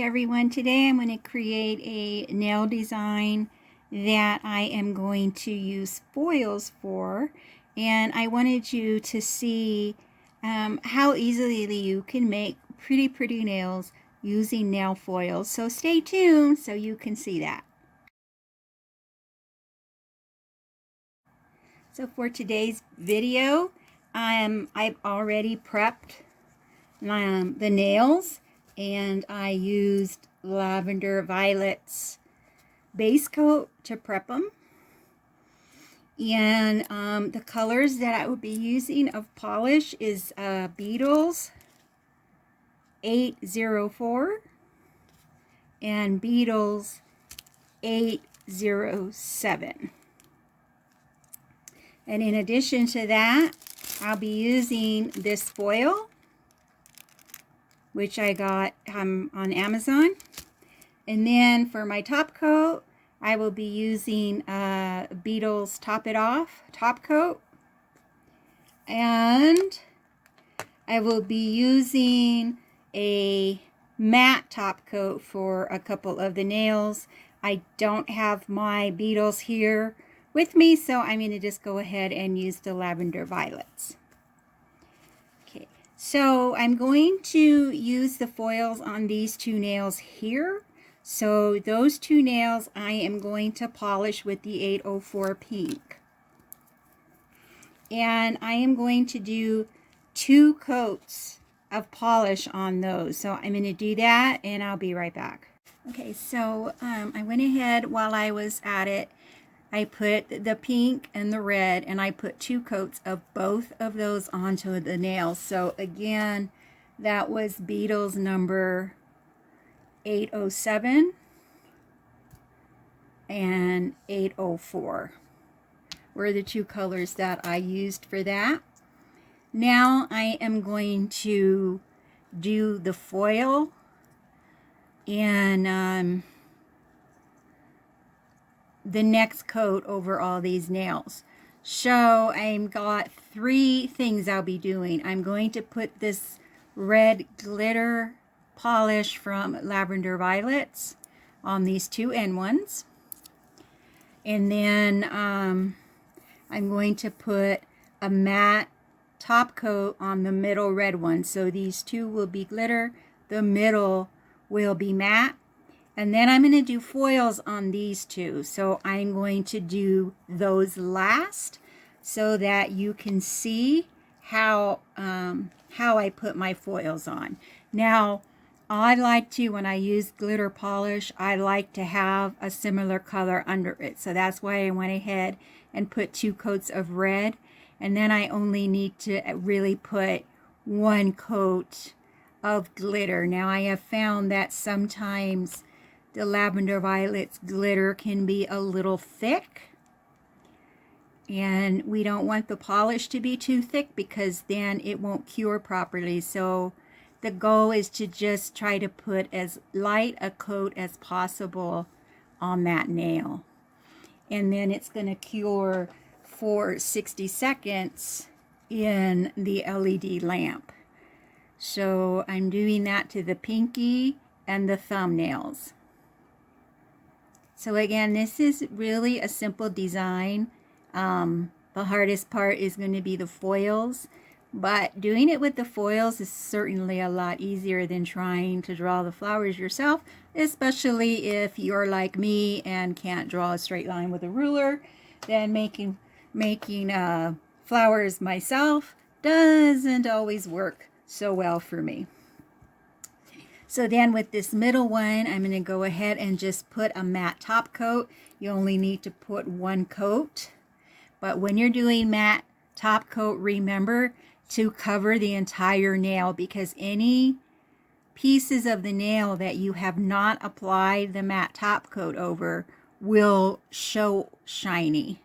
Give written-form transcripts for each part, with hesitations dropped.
everyone. Today I'm going to create a nail design that I am going to use foils for, and I wanted you to see how easily you can make pretty nails using nail foils. So stay tuned so you can see that. So for today's video, I've already prepped the nails, and I used Lavender Violet's base coat to prep them. And the colors that I will be using of polish is Beetles 804 and Beetles 807. And in addition to that, I'll be using this foil, which I got on Amazon. And then for my top coat, I will be using Beetles Top It Off top coat. And I will be using a matte top coat for a couple of the nails. I don't have my Beetles here with me, so I'm going to just go ahead and use the Lavender Violets. Okay, so I'm going to use the foils on these two nails here. So those two nails I am going to polish with the 804 pink. And I am going to do 2 coats of polish on those. So I'm going to do that and I'll be right back. Okay, so I went ahead while I was at it. I put the pink and the red, and I put 2 coats of both of those onto the nails. So again, that was Beetles number 807 and 804 were the 2 colors that I used for that. Now I am going to do the foil and the next coat over all these nails. So I've got 3 things I'll be doing. I'm going to put this red glitter polish from Lavender Violets on these 2 end ones. And then I'm going to put a matte top coat on the middle red one. So these 2 will be glitter, the middle will be matte. And then I'm going to do foils on these 2. So I'm going to do those last so that you can see how I put my foils on. Now, I like to, when I use glitter polish, I like to have a similar color under it. So that's why I went ahead and put 2 coats of red. And then I only need to really put 1 coat of glitter. Now, I have found that sometimes the Lavender Violet's glitter can be a little thick, and we don't want the polish to be too thick because then it won't cure properly. So the goal is to just try to put as light a coat as possible on that nail, and then it's going to cure for 60 seconds in the LED lamp. So I'm doing that to the pinky and the thumbnails. So again, this is really a simple design. The hardest part is going to be the foils, but doing it with the foils is certainly a lot easier than trying to draw the flowers yourself, especially if you're like me and can't draw a straight line with a ruler. Then making flowers myself doesn't always work so well for me. So then with this middle one, I'm going to go ahead and just put a matte top coat. You only need to put 1 coat. But when you're doing matte top coat, remember to cover the entire nail, because any pieces of the nail that you have not applied the matte top coat over will show shiny.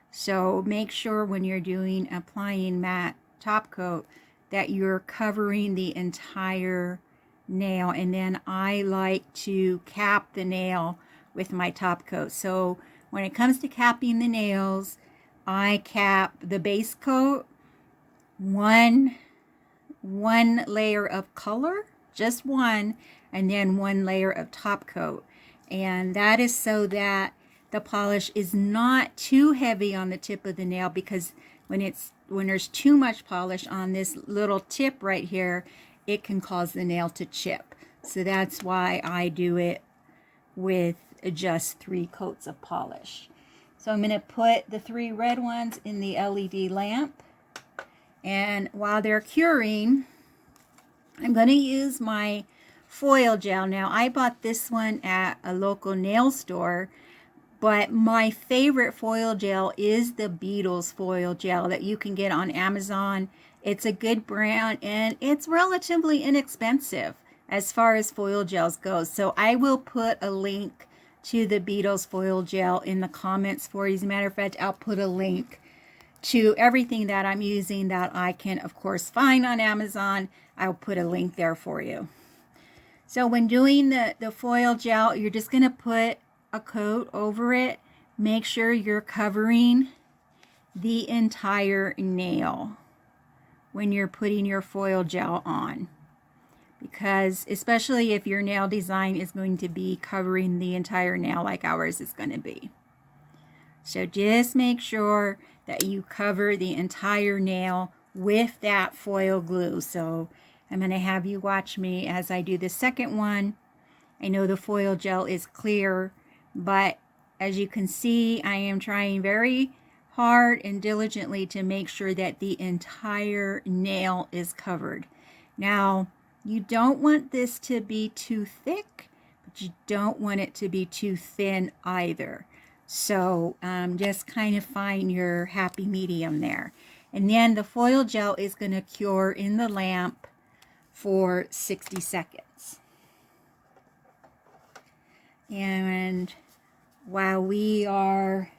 So make sure when you're applying matte top coat that you're covering the entire nail. And then I like to cap the nail with my top coat. So when it comes to capping the nails, I cap the base coat one layer of color just one, and then one layer of top coat. And that is so that the polish is not too heavy on the tip of the nail, because when there's too much polish on this little tip right here, it can cause the nail to chip. So that's why I do it with just 3 coats of polish. So I'm going to put the 3 red ones in the LED lamp, and while they're curing, I'm going to use my foil gel. Now, I bought this one at a local nail store, but my favorite foil gel is the Beetles foil gel that you can get on Amazon. It's a good brand, and it's relatively inexpensive as far as foil gels go. So I will put a link to the Beetles foil gel in the comments for you. As a matter of fact, I'll put a link to everything that I'm using that I can, of course, find on Amazon. I'll put a link there for you. So when doing the foil gel, you're just going to put a coat over it. Make sure you're covering the entire nail when you're putting your foil gel on, because especially if your nail design is going to be covering the entire nail like ours is going to be. So just make sure that you cover the entire nail with that foil glue. So I'm going to have you watch me as I do the second one. I know the foil gel is clear, but as you can see, I am trying very hard and diligently to make sure that the entire nail is covered. Now, you don't want this to be too thick, but you don't want it to be too thin either. So just kind of find your happy medium there. And then the foil gel is going to cure in the lamp for 60 seconds. And while we are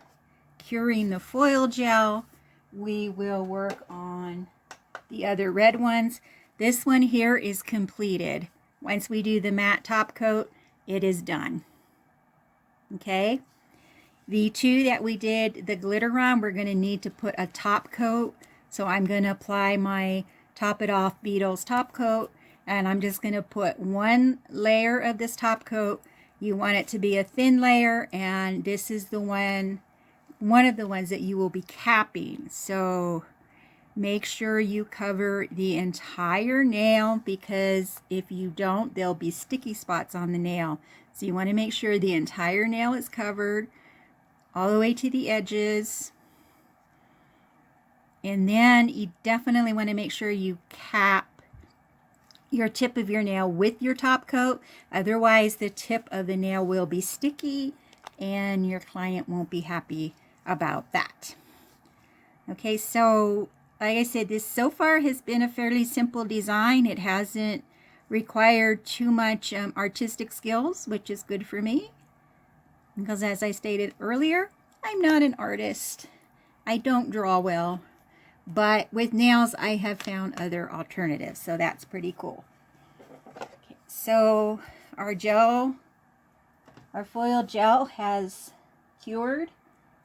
curing the foil gel, we will work on the other red ones. This one here is completed. Once we do the matte top coat, it is done. Okay? The 2 that we did the glitter on, we're going to need to put a top coat. So I'm going to apply my Top It Off Beetles top coat, and I'm just going to put 1 layer of this top coat. You want it to be a thin layer, and this is the one of the ones that you will be capping. So make sure you cover the entire nail, because if you don't, there'll be sticky spots on the nail. So you want to make sure the entire nail is covered all the way to the edges. And then you definitely want to make sure you cap your tip of your nail with your top coat. Otherwise, the tip of the nail will be sticky and your client won't be happy about that. Okay, so like I said, this so far has been a fairly simple design. It hasn't required too much artistic skills, which is good for me, because as I stated earlier, I'm not an artist. I don't draw well, but with nails I have found other alternatives, so that's pretty cool. Okay, so our foil gel has cured.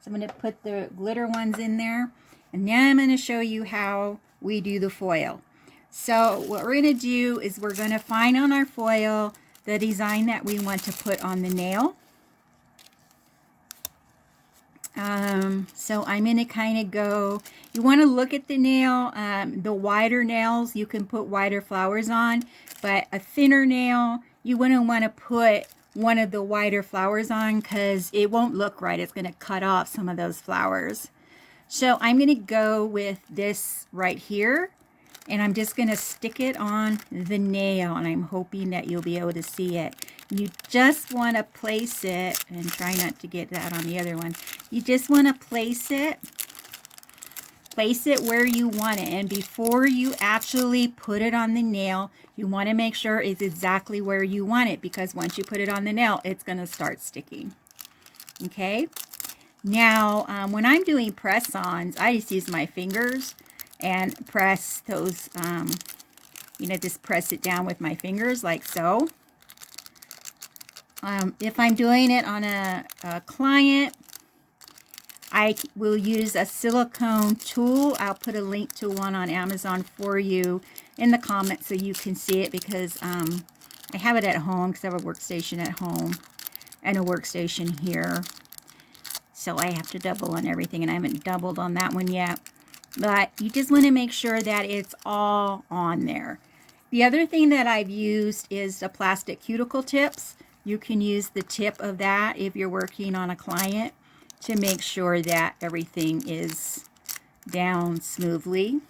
So I'm going to put the glitter ones in there, and now I'm going to show you how we do the foil. So what we're going to do is we're going to find on our foil the design that we want to put on the nail. So I'm going to kind of go, you want to look at the nail. The wider nails, you can put wider flowers on, but a thinner nail, you wouldn't want to put one of the wider flowers on, because it won't look right. It's going to cut off some of those flowers. So I'm going to go with this right here, and I'm just going to stick it on the nail, and I'm hoping that you'll be able to see it. You just want to place it, and try not to get that on the other one. You just want to place it where you want it. And before you actually put it on the nail, you want to make sure it's exactly where you want it, because once you put it on the nail, it's going to start sticking. Okay? Now, when I'm doing press-ons, I just use my fingers and press those, just press it down with my fingers like so. If I'm doing it on a client, I will use a silicone tool. I'll put a link to one on Amazon for you in the comments so you can see it, because I have it at home because I have a workstation at home and a workstation here. So I have to double on everything, and I haven't doubled on that one yet. But you just want to make sure that it's all on there. The other thing that I've used is the plastic cuticle tips. You can use the tip of that if you're working on a client to make sure that everything is down smoothly.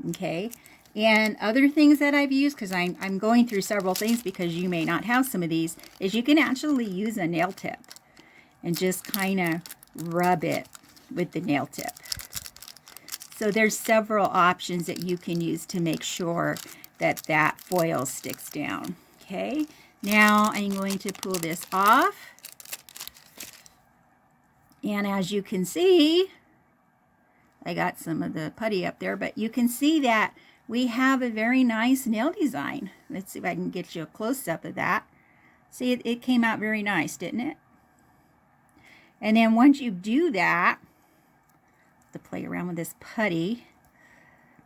Okay. And other things that I've used, because I'm going through several things because you may not have some of these, is you can actually use a nail tip and just kind of rub it with the nail tip. So there's several options that you can use to make sure that that foil sticks down. Okay, now I'm going to pull this off. And as you can see, I got some of the putty up there, but you can see that we have a very nice nail design. Let's see if I can get you a close-up of that. See, it came out very nice, didn't it? And then once you do that, to play around with this putty,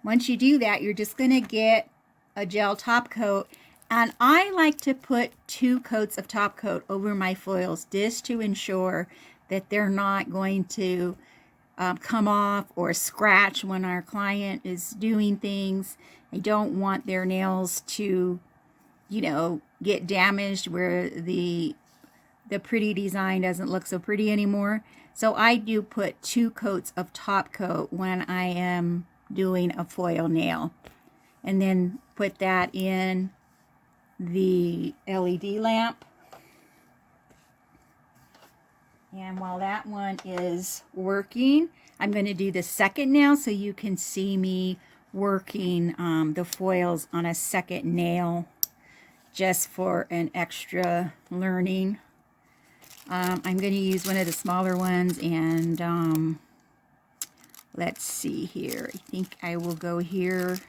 once you do that, you're just going to get a gel top coat. And I like to put 2 coats of top coat over my foils just to ensure that they're not going to come off or scratch when our client is doing things. I don't want their nails to, you know, get damaged where the pretty design doesn't look so pretty anymore. So I do put 2 coats of top coat when I am doing a foil nail, and then put that in the LED lamp. And while that one is working, I'm going to do the second nail so you can see me working the foils on a second nail, just for an extra learning. I'm going to use one of the smaller ones, and let's see here. I think I will go here.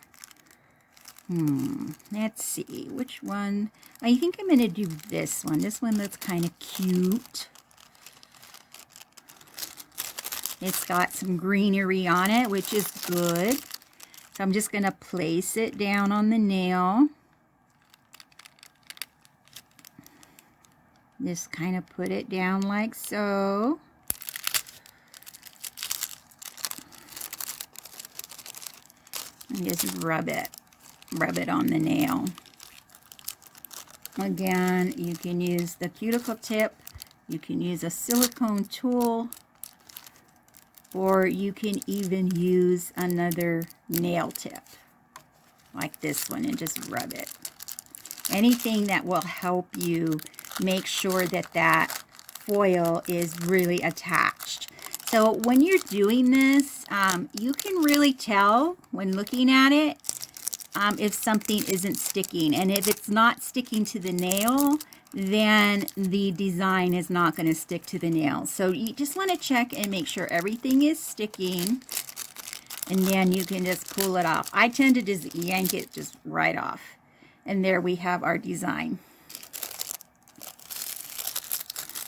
Let's see, which one? I think I'm going to do this one. This one looks kind of cute. It's got some greenery on it, which is good. So I'm just going to place it down on the nail. Just kind of put it down like so. And just rub it on the nail. Again, you can use the cuticle tip, you can use a silicone tool, or you can even use another nail tip like this one and just rub it. Anything that will help you make sure that that foil is really attached. So when you're doing this, you can really tell when looking at it if something isn't sticking. And if it's not sticking to the nail, then the design is not going to stick to the nail. So you just want to check and make sure everything is sticking, and then you can just pull it off. I tend to just yank it just right off. And there we have our design.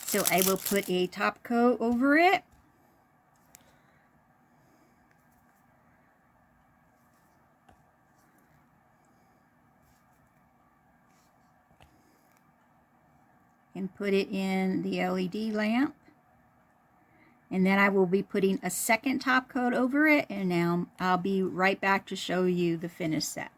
So I will put a top coat over it. And put it in the LED lamp. And then I will be putting a second top coat over it, and now I'll be right back to show you the finished set.